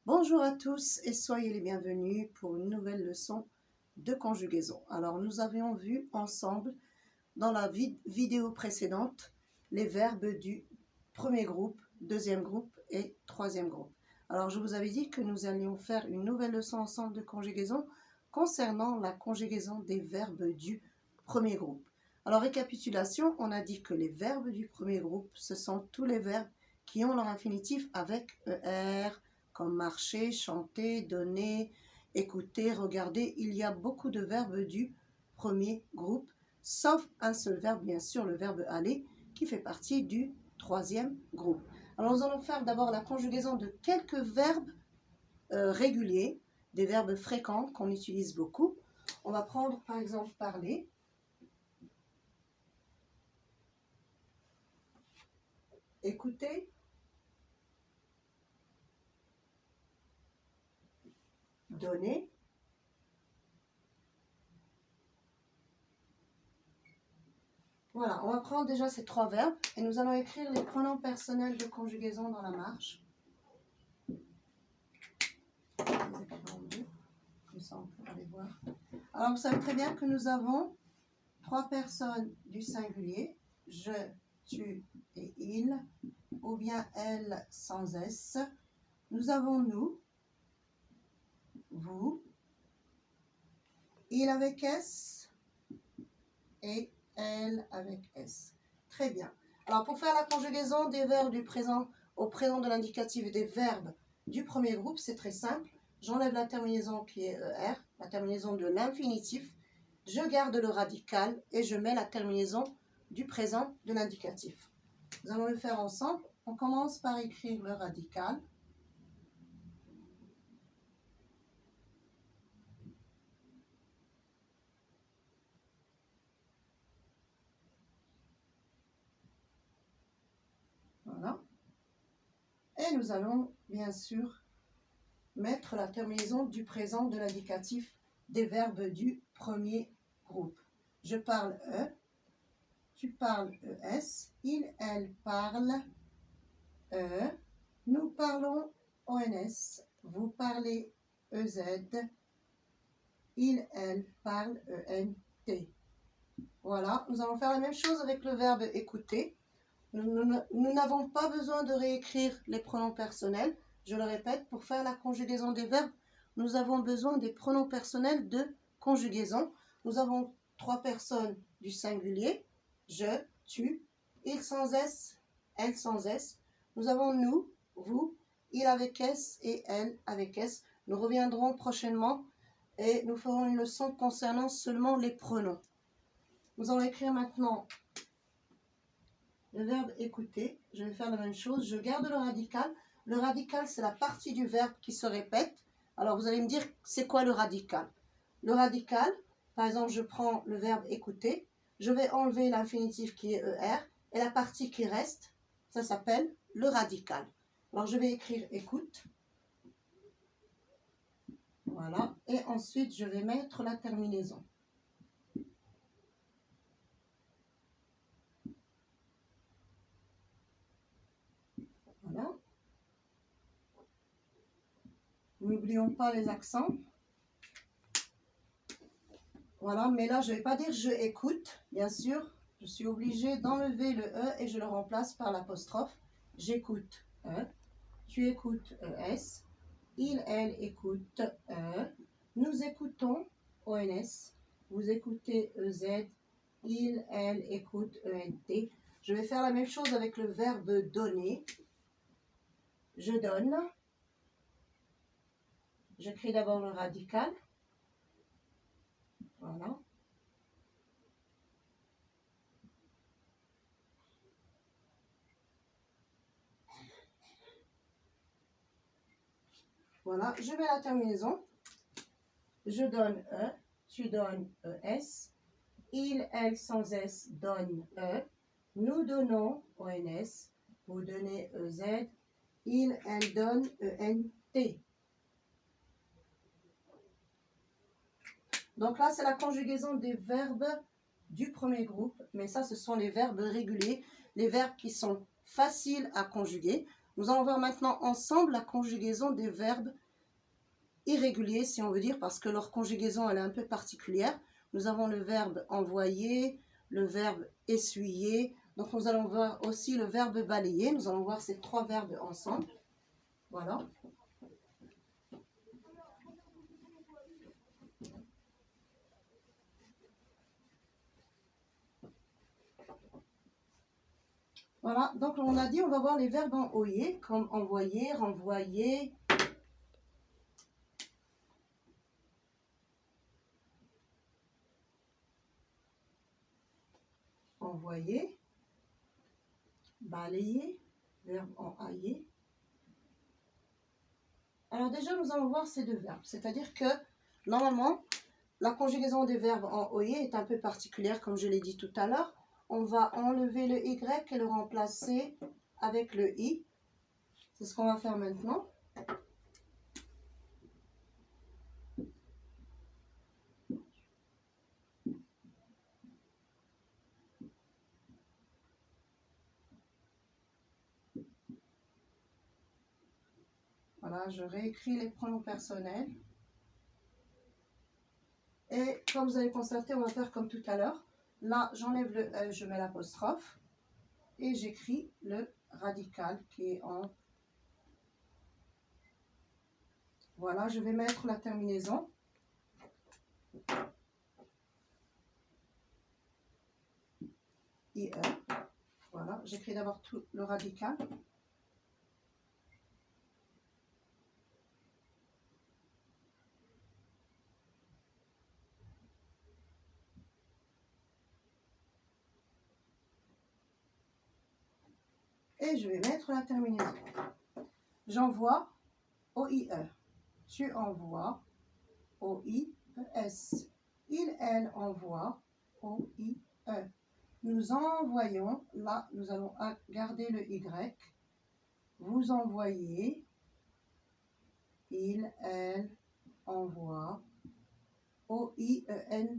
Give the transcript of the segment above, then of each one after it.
Bonjour à tous et soyez les bienvenus pour une nouvelle leçon de conjugaison. Alors nous avions vu ensemble dans la vidéo précédente les verbes du premier groupe, deuxième groupe et troisième groupe. Alors je vous avais dit que nous allions faire une nouvelle leçon ensemble de conjugaison concernant la conjugaison des verbes du premier groupe. Alors récapitulation, on a dit que les verbes du premier groupe, ce sont tous les verbes qui ont leur infinitif avec ER, comme marcher, chanter, donner, écouter, regarder. Il y a beaucoup de verbes du premier groupe, sauf un seul verbe, bien sûr, le verbe aller, qui fait partie du troisième groupe. Alors nous allons faire d'abord la conjugaison de quelques verbes réguliers, des verbes fréquents qu'on utilise beaucoup. On va prendre par exemple parler. Écouter. Donner. Voilà, on va prendre déjà ces trois verbes et nous allons écrire les pronoms personnels de conjugaison dans la marge. Comme ça, on peut aller voir. Alors, vous savez très bien que nous avons trois personnes du singulier, je, tu et il, ou bien elle sans S. Nous avons nous, vous, il avec S et elle avec S. Très bien. Alors, pour faire la conjugaison des verbes du présent au présent de l'indicatif et des verbes du premier groupe, c'est très simple. J'enlève la terminaison qui est ER, la terminaison de l'infinitif. Je garde le radical et je mets la terminaison du présent de l'indicatif. Nous allons le faire ensemble. On commence par écrire le radical. Voilà. Et nous allons bien sûr mettre la terminaison du présent de l'indicatif des verbes du premier groupe. Je parle E, tu parles ES, il, elle parle E, nous parlons ONS, vous parlez EZ, il, elle parle ENT. Voilà, nous allons faire la même chose avec le verbe écouter. Nous n'avons pas besoin de réécrire les pronoms personnels. Je le répète, pour faire la conjugaison des verbes, nous avons besoin des pronoms personnels de conjugaison. Nous avons trois personnes du singulier, je, tu, il sans S, elle sans S. Nous avons nous, vous, il avec S et elle avec S. Nous reviendrons prochainement et nous ferons une leçon concernant seulement les pronoms. Nous allons écrire maintenant le verbe écouter. Je vais faire la même chose. Je garde le radical. Le radical, c'est la partie du verbe qui se répète. Alors, vous allez me dire, c'est quoi le radical? Le radical, par exemple, je prends le verbe écouter. Je vais enlever l'infinitif qui est ER. Et la partie qui reste, ça s'appelle le radical. Alors, je vais écrire écoute. Voilà. Et ensuite, je vais mettre la terminaison. Voilà. N'oublions pas les accents. Voilà, mais là, je ne vais pas dire je écoute, bien sûr. Je suis obligée d'enlever le E et je le remplace par l'apostrophe. J'écoute E, tu écoutes ES, il, elle écoute E, nous écoutons ONS, vous écoutez EZ, il, elle écoute ENT. Je vais faire la même chose avec le verbe donner. Je donne. J'écris d'abord le radical. Voilà. Voilà, je mets la terminaison. Je donne E, tu donnes ES, il, elle sans S donne E, nous donnons ONS, vous donnez EZ, il, elle donne ENT. Donc là, c'est la conjugaison des verbes du premier groupe, mais ça, ce sont les verbes réguliers, les verbes qui sont faciles à conjuguer. Nous allons voir maintenant ensemble la conjugaison des verbes irréguliers, si on veut dire, parce que leur conjugaison elle est un peu particulière. Nous avons le verbe envoyer, le verbe essuyer. Donc nous allons voir aussi le verbe balayer. Nous allons voir ces trois verbes ensemble. Voilà. Voilà, donc on a dit on va voir les verbes en OIE, comme envoyer, renvoyer. Envoyer, balayer, verbe en AIE. Alors déjà, nous allons voir ces deux verbes. C'est-à-dire que, normalement, la conjugaison des verbes en OIE est un peu particulière, comme je l'ai dit tout à l'heure. On va enlever le Y et le remplacer avec le I. C'est ce qu'on va faire maintenant. Voilà, je réécris les pronoms personnels. Et comme vous avez constaté, on va faire comme tout à l'heure. Là, j'enlève le E, je mets l'apostrophe. Et j'écris le radical qui est en... Voilà, je vais mettre la terminaison. IE. Voilà, j'écris d'abord tout le radical. Et je vais mettre la terminaison. J'envoie OIE. Tu envoies OIES. Il, elle envoie OIE. Nous envoyons, là nous allons garder le Y. Vous envoyez, il, elle envoie OIENT.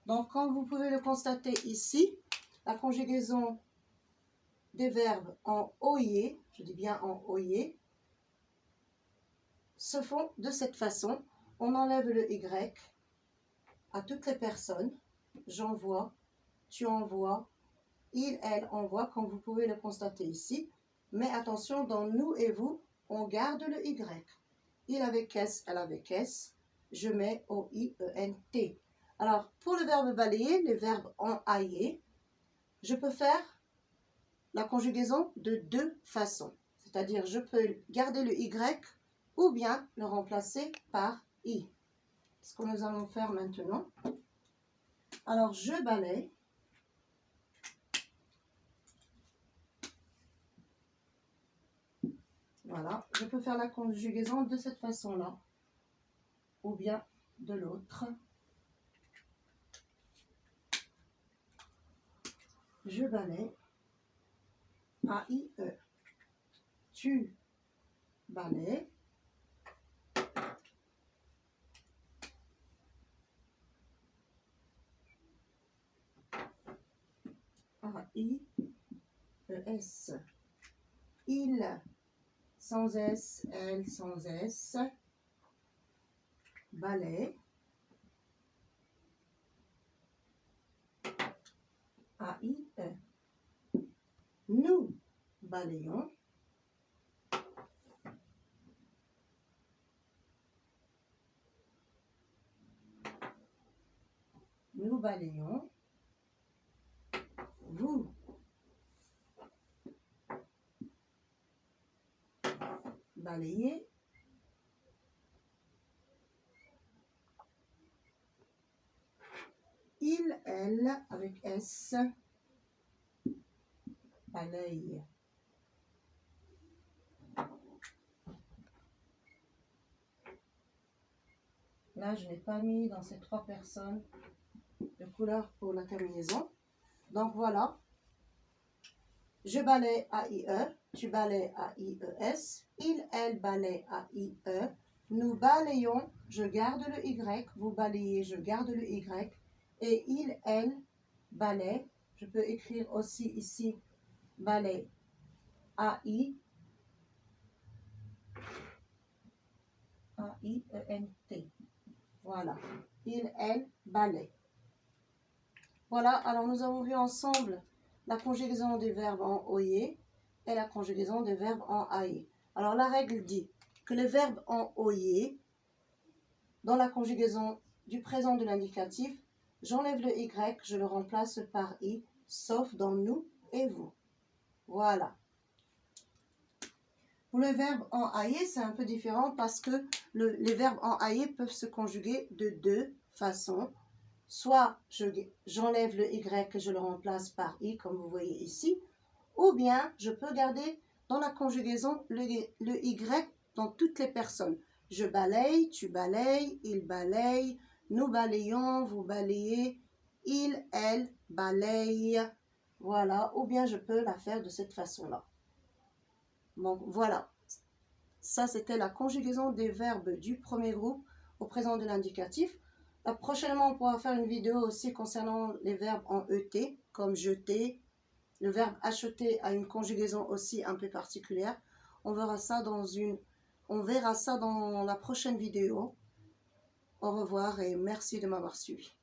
Donc comme vous pouvez le constater ici, la conjugaison des verbes en OIE, je dis bien en OIE, se font de cette façon. On enlève le Y à toutes les personnes. J'envoie, tu envoies, il, elle envoie, comme vous pouvez le constater ici. Mais attention, dans nous et vous, on garde le Y. Il avec S, elle avec S. Je mets OIENT. Alors, pour le verbe balayer, les verbes en AIE, je peux faire la conjugaison de deux façons. C'est-à-dire, je peux garder le Y ou bien le remplacer par I. C'est ce que nous allons faire maintenant. Alors, je balaye. Voilà, je peux faire la conjugaison de cette façon-là ou bien de l'autre. Je balaye. AIE. Tu balayes. AIES. Il sans S, elle sans S. Balaye. AIE. Nous balayons. Nous balayons. Vous balayez. Il, elle, avec S, balaye. Là, je n'ai pas mis dans ces trois personnes de couleur pour la terminaison. Donc voilà. Je balaye AIE, tu balayes AIES, il, elle balaye AIE, nous balayons, je garde le Y, vous balayez, je garde le Y, et il, elle balaye, je peux écrire aussi ici balaye A-I, A-I-E-N-T. Voilà. Il, elle, balaie. Voilà, alors nous avons vu ensemble la conjugaison des verbes en OIE et la conjugaison des verbes en AE. Alors la règle dit que les verbes en OIE, dans la conjugaison du présent de l'indicatif, j'enlève le Y, je le remplace par I, sauf dans nous et vous. Voilà. Pour le verbe en AE, c'est un peu différent parce que les verbes en AE peuvent se conjuguer de deux façons. Soit j'enlève le Y et je le remplace par I, comme vous voyez ici, ou bien je peux garder dans la conjugaison le Y dans toutes les personnes. Je balaye, tu balayes, il balaye, nous balayons, vous balayez, il, elle balaye. Voilà, ou bien je peux la faire de cette façon-là. Bon, voilà. Ça, c'était la conjugaison des verbes du premier groupe au présent de l'indicatif. Prochainement, on pourra faire une vidéo aussi concernant les verbes en ET, comme jeter. Le verbe acheter a une conjugaison aussi un peu particulière. On verra ça dans la prochaine vidéo. Au revoir et merci de m'avoir suivi.